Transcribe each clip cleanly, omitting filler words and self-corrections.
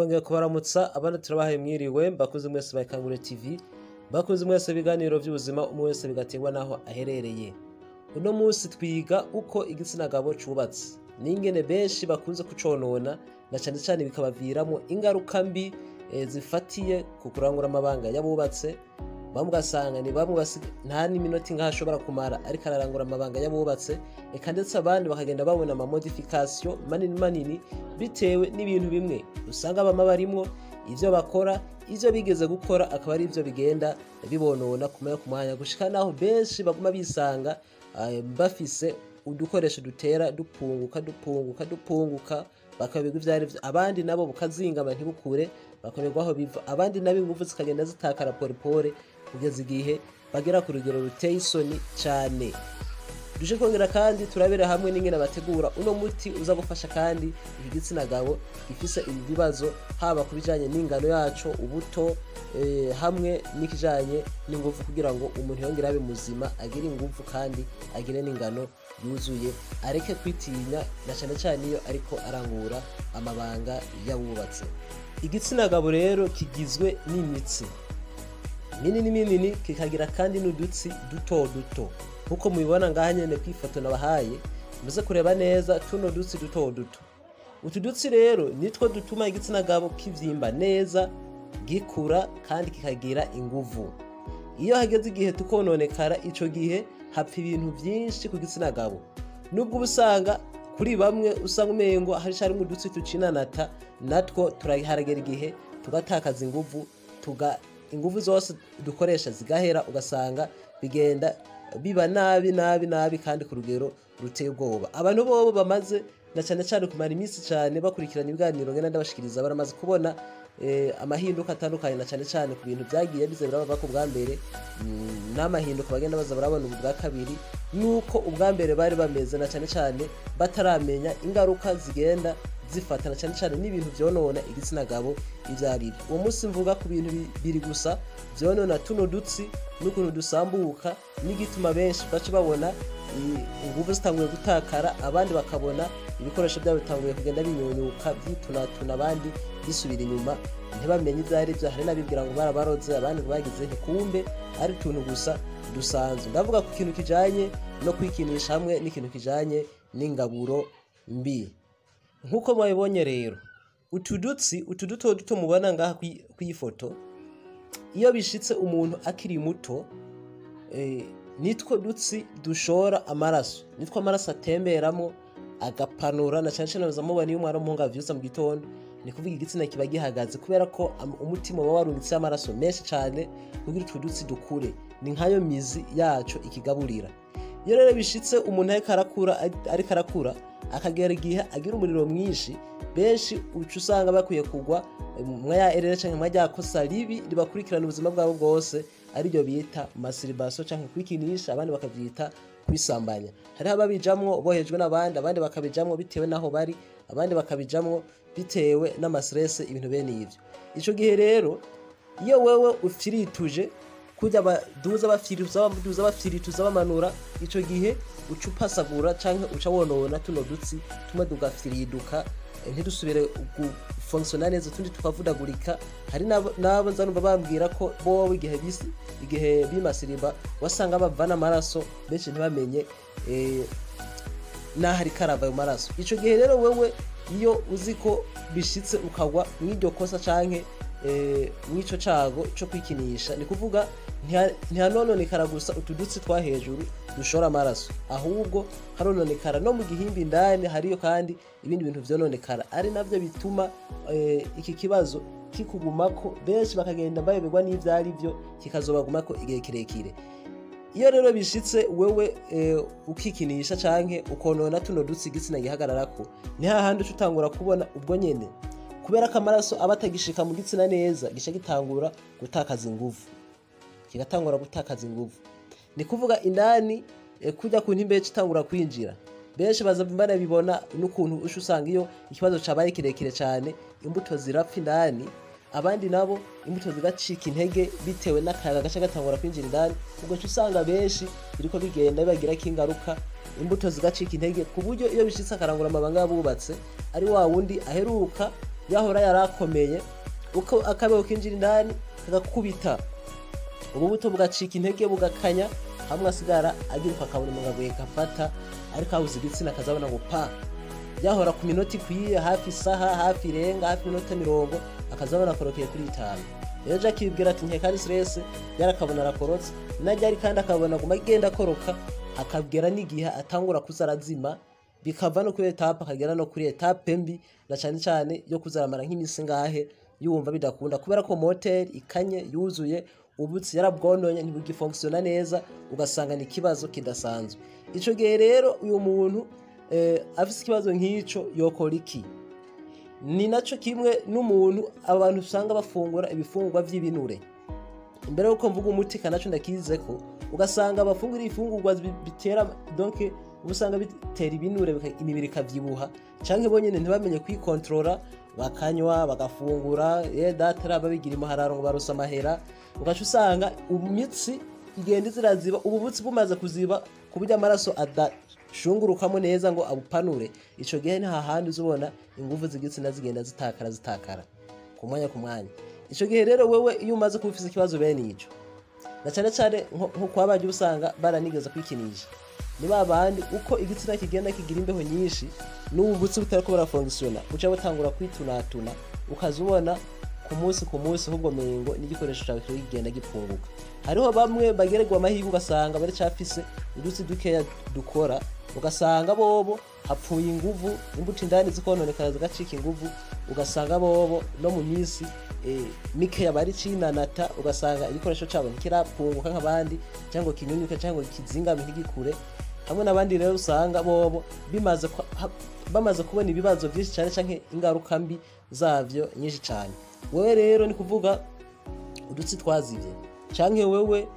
twongeye kubaramutsa abana turabahaye mwiriwe mbakuze mwese Bayikangure TV bakuze mwese biganiro by'ubuzima umwe wese bigategwa naho aherereye. Uno munsi twiga uko igitsina gabo cubatse n'ingene benshi bakunze kuconona na cyane cyane bikabaviramo ingaruka mbi zifatiye ku kurangura amabanga yabubatse. Bamugasanga ni bamwe nta n'iminota inga hashobora kumara ariko ararangura amabanga yabubatse, eka ndetse abandi bakagenda babona ama modification manini bitewe n'ibintu bimwe usanga bama barimwo ivyo bakora ivyo bigeze gukora akaba ari ivyo bigenda bibonona kumanya gushika naho benshi baguma bisanga bafise udukoresho dutera dupunguka bakabigwa ivyari abandi nabo bukazingama ntibukure bakabigwaho biva abandi nabi ingufu zikagenda zitakara poripore kugeza igihe bagera ku rugero ruteye isoni cyane. Duje kongera kandi turabera hamwe n'ingene bategura uno muti uza gufasha kandi igitsina gabo gifise ibibazo haba kubijanye n'ingano yaco ubuto hamwe n'ikijanye n'ingufu kugira ngo umuntu yongere abe muzima agire ingufu kandi agire n'ingano yuzuye areke kwitinya na cyane cyane iyo ariko arangura amabanga yabubatse. Igitsina gabo rero kigizwe n'imitsi minini kikagira kandi n'udutsi duto nkuko mubibona ngaha nyene kwifoto nabahaye muze kureba neza tuno dutsi duto utu dutsi rero nitwo dutuma igitsina gabo kivyimba neza gikura kandi kikagira inguvu. Iyo hageze igihe tukononekara ico gihe hapfa ibintu byinshi ku gitsina gabo nubwo ubusanga kuri bamwe usanga umengo harimo udutsi tucinanata natwo turaharagera igihe tugatakaza inguvu zose dukoresha zigahera ugasanga bigenda biba nabi kandi ku rugero ruteye ubwoba. Abantu bobo bamaze na cyane cyane kumara iminsi cyane bakurikirana ibiganiro ngena ndabashikiriza baramaze kubona amahinduka atandukanye na cyane cyane ku bintu byagiye bize biraba ku bwa mbere n'amahinduka bagenda baza barabona ubwa kabiri nuko ubwa mbere bari bameze na cyane cyane bataramenya ingaruka zigenda zifatana cyane cyane n'ibintu byonona igitsina gabo ivyari. Uwo munsi mvuga ku bintu biri gusa byonona tuno dutsi n'ukuntu dusambuka n'igituma benshi bace babona ingufu zitanguye gutakara abandi bakabona ibikoresho byabo bitanguye kugenda binyunyuka byitunatuna abandi bisubira inyuma ntibamenye ivyari byo. Hari nabibwira ngo barabaroze abandi bagize ntikumbe ari tuntu gusa dusanzwe. Ndavuga ku kintu kijanye no kwikinisha hamwe n'ikintu kijanye n'ingaburo mbi. Nkuko mwabibonye rero utu duto mubona ngaha ku foto iyo bishitse umuntu akiri muto nitwo dutsi dushora amaraso atemberamo agapanura na cyane cyane bazamubona iyo umwana w'umuhungu avyutse mu gitondo ni kuvuga igitsina kiba gihagaze kubera ko umutima uba warungitse amaraso menshi cyane kugira utwo dutsi dukure ni nkayo mizi yaco ikigaburira. Iyo rero bishitse umuntu ariko arakura akagera igihe agira umuriro mwinshi benshi uca usanga bakwiye kugwa mwaya erere canke mwajya kosa ribi ribakurikirana ubuzima bwabo bwose ariryo bita masturbation canke kwikinisha abandi bakavyita kwisambanya. Hari ababijamwo bohejwe n'abandi abandi bakabijamwo bitewe naho bari abandi bakabijamwo bitewe n'amastress ibintu bene ivyo. Ico gihe rero iyo wewe ufirituje kujya baduza bafirituza bamanura ico gihe ucupasagura canke uca wonona tuno dutsi tuma dugafiriduka ntidusubire gufunctiona neza tundi tukavudagurika. Hari nabo nzanumva bambwira ko bowe igihe bimasiriba wasanga bavana amaraso benshi ntibamenye nahari karava ayo maraso. Ico gihe rero wewe iyo uziko bishitse ukagwa mw'iryo kosa canke mwico cago cyo kwikinisha ni kuvuga ntihanononekara gusa utudutsi twa hejuru dushora amaraso ahubwo harononekara no mu gihimbi indani hariyo kandi ibindi bintu vyononekara ari navyo bituma iki kibazo kikugumako benshi bakagenda bayoberwa n'ivyari byo kikazobagumako igihe kirekire. Iyo rero bishitse wewe ukikinisha canke ukonona tuno dutsi igitsina gihagararako ni hahandi utangura kubona ubwo nyene kubera ko amaraso aba atagishika mu gitsina neza gisha gitangura gutakaza inguvu ni kuvuga indani kujya ku ntimbe kitangura kwinjira. Benshi bazabana bibona n'ukuntu usanga iyo ikibazo cabaye kirekire cyane imbuto zirapfa indani abandi nabo imbuto zigacika intege bitewe n'akayaga gace gatangura kwinjira indani ubwo usanga benshi biriko bigenda bibagira kingaruka imbuto zigacika intege ku buryo iyo bishitse akarangura amabanga yabubatse ari wa wundi aheruka yahora yarakomeye uko akabeho kinjira indani kagakubita ububuto bugacika intege bugakanya hamwe asigara agiruka akabona umugabo yekafata ariko ahuza igitsina akazabona ngo pa yahora ku minota ikwiye hafi isaha hafi irenga hafi minota 50 akazabona akorokeye kuri 5 rero Jack yibwira ati nkeka ari stress yarakabona arakorotse najyari kandi akabona guma agenda akoroka akabwira n'igihe atangura kuzarazima bikava no kuri etape akagera no kuri etape mbi na cyane yo kuzaramara nk'imisi ngahe yumva bidakunda kubera ko moteur ikanye yuzuye ubutsi yarabwononye ntibugifunctiona neza ugasanga ni kibazo kidasanzwe. Ico gihe rero uyu muntu afise ikibazo nk'ico yokora iki? Ni naco kimwe n'umuntu abantu usanga bafungura ibifungurwa vy'ibinure. Imbere yuko mvuga umuti kanaco ndakizeko ugasanga bafungura ifungurwa bitera donc ubusanga bitera ibinure imibiri kavyibuha canke bonyene ntibamenye kwikontrola bakanywa bagafungura data babigira imuhararo ngo barusa amahera ugaca usanga imitsi igenda ziraziba ububutsi bumaze kuziba kuburyo amaraso adashungurukamo neza ngo abupanure. Ico gihe ni hahandi uzubona ingufu z'igitsina zigenda zitakara ku mwanya. Ico gihe rero wewe iyo umaze kubifisa ikibazo bene ico na cyane nko kwabaje usanga baranigeza kwikinisha ni babandi uko igitsina kigenda kigira imbeho nyinshi n'ububutsi butarako burafunctiona uca butangura kwitunatuna ukazubona ku munsi ahubwo mengo n'igikoresho cyawe kigenda gipunguka. Hariho bamwe bagererwa amahirwe ugasanga bari cyafise udutsi dukeya dukora ugasanga bobo hapfuye inguvu imbuto indani zikononekana zigacika inguvu ugasanga bobo no mu minsi mikeya bari cinanata ugasanga igikoresho cyabo ntikirapunguka nk'abandi cyangwa kinyunyuka cyangwa kizingame nk'igikure. Hamwe n'abandi rero usanga bobo bamaze kubona ibibazo byinshi cyane canke ingaruka mbi zavyo nyinshi cyane. Wewe rero ni kuvuga udutsi twazivye canke wewe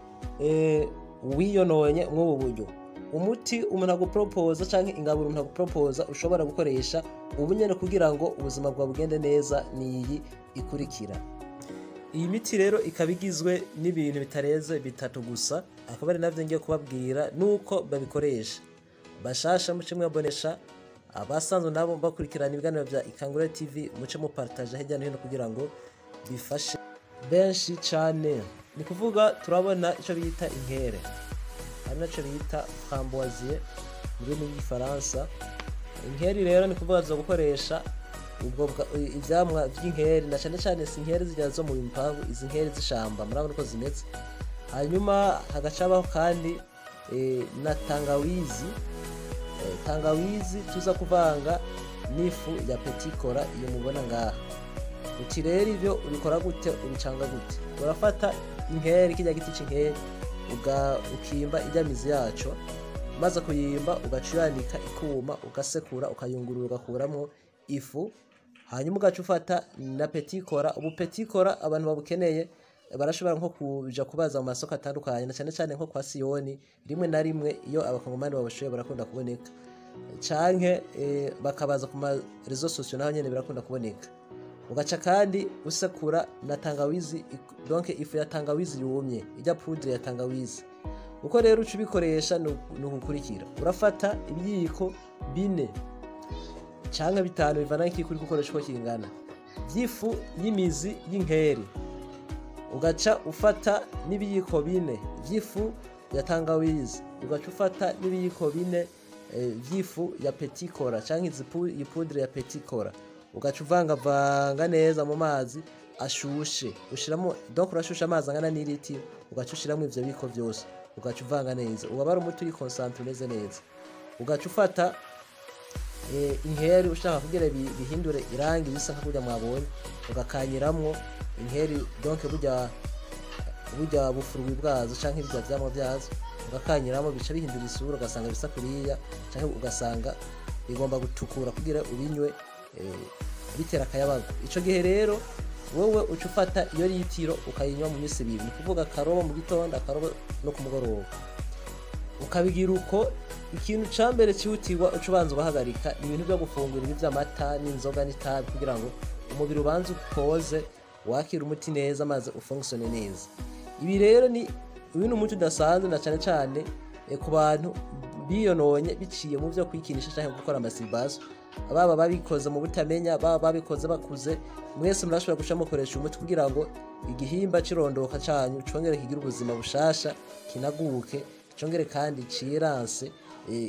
wiyononye nk'ubu buryo umuti umuntu agupropose canke ingaburo umuntu agupropose ushobora gukoresha ubunyene kugira ngo ubuzima bwawe bugende neza niyi ikurikira. Iyi miti rero ikabigizwe n'ibintu bitareze bitatu gusa akaba ari navyo ngiye kubabwira nuko babikoresha. Bashasha muce mwabonesha abasanzwe nabo bakurikirana ibiganiro bya Ikangura TV muce mu partage hirya no hino kugira ngo bifashe benshi cyane. Ni kuvuga turabona ico bita inkere ari naco bita framboisier mu rurimi rw'igifaransa. Inkeri rero ni kuvuga zo gukoresha ubwo ivyamwa by'inkeri na cyane inkeri zijya zo mu impangu izi nkeri zishamba murabona ko zimeze. Hanyuma hagacabaho kandi na tangawizi tuza kuvanga n'ifu ya petit cola iyo mubona ngaha. Uti rero ivyo ubikora gute ubicanga gute? Urafata inkeri kijya giti c'inkeri ukimba ibyamizi yaco maze kuyimba ugacuyanika ikuma ugasekura ukayungurura ugakuramo ifu. Hanyuma ugaca ufata na petit cola. Ubu petit cola abantu babukeneye barashobora nko kuja kubaza mu masoko atandukanye na cyane nko kwa Siyoni rimwe na rimwe iyo abakongomani babashoye barakunda kuboneka canke bakabaza ku ma réseaux sociaux naho nyene birakunda kuboneka. Ugaca kandi usekura na tangawizi donc ifu ya tangawizi yumye ijya poudre ya tangawizi. Uko rero uca ubikoresha nukukurikira urafata ibyiko 4 canke 5 bivana n'ikikuri gukoresha uko kingana by'ifu y'imizi y'inkeri. Ugaca ufata n'ibiyiko 4 by'ifu ya tangawizi. Ugaca ufata n'ibiyiko 4 by'ifu ya petit cola canke poudre ya petit cola. Ugaca uvanga neza mu mazi ashushe ushiramo donc urashusha amazi angana n'ilitiro ugaca ushiramo ivyo biko byose ugaca uvanga neza ubabara umuti uri concentré neza. Ugaca ufata inkeri ushaka kugira bihindure irangi bisa nka kujya mwabonye ugakanyiramwo inkeri donc burya bufurwi bwazo canke ibya vyamo byazo ugakanyiramo bica bihindura isura ugasanga bisa kuriya canke ugasanga bigomba gutukura kugira ubinywe bitera akayabago. Ico gihe rero wowe uca ufata iyo litiro ukayinywa mu minsi 2 ni kuvuga karobo mu gitondo akarobo no ku mugoroba ukabigira uko. Ikintu cambere cihutirwa uca ubanza ubahagarika ibintu byo gufungura ibi vy'amata n'inzoga n'itabi kugira ngo umubiri ubanze ukoze wakira umuti neza maze ufunctione neza. Ibi rero ni ibintu umuti udasanzwe na cyane ku bantu biyononye biciye mu byo kwikinisha cyangwa gukora amasibasi, baba babikoze mu butamenya, baba babikoze bakuze, mwese murashobora guca mukoresha umuti kugira ngo igihimba cirondoka canyu congere kigira ubuzima bushasha, kinaguke, congere kandi ciranse,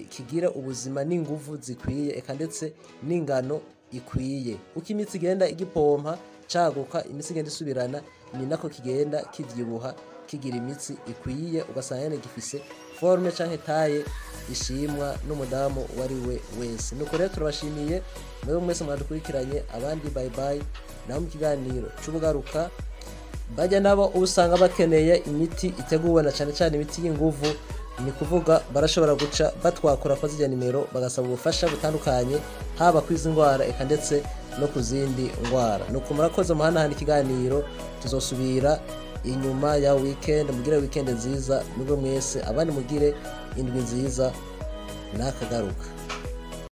kigira ubuzima n'inguvu zikwiye, eka ndetse n'ingano ikwiye. Uko imitsi igenda igipompa caguka, imitsi igenda isubirana, ni nako kigenda kivyibuha, kigira imitsi ikwiye, ugasanga gifise forme canke taye ishimwa n'umudamu wari we wese. Nuko rero turabashimiye mwe mwese mwadukurikiranye, abandi bye bye, naho mu kiganiro c'ubugaruka. Bajya nabo usanga bakeneye imiti iteguwe na cyane cyane imiti y'inguvu, ni kuvuga barashobora guca batwakura kwa zijya nimero bagasaba ubufasha butandukanye, haba kwiza indwara eka ndetse no ku zindi ndwara. Nuko murakoze muhanahana ikiganiro, tuzosubira inyuma ya weekend. Mugire weekend nziza nubwo mwese, abandi mugire indwi nziza, nakagaruka.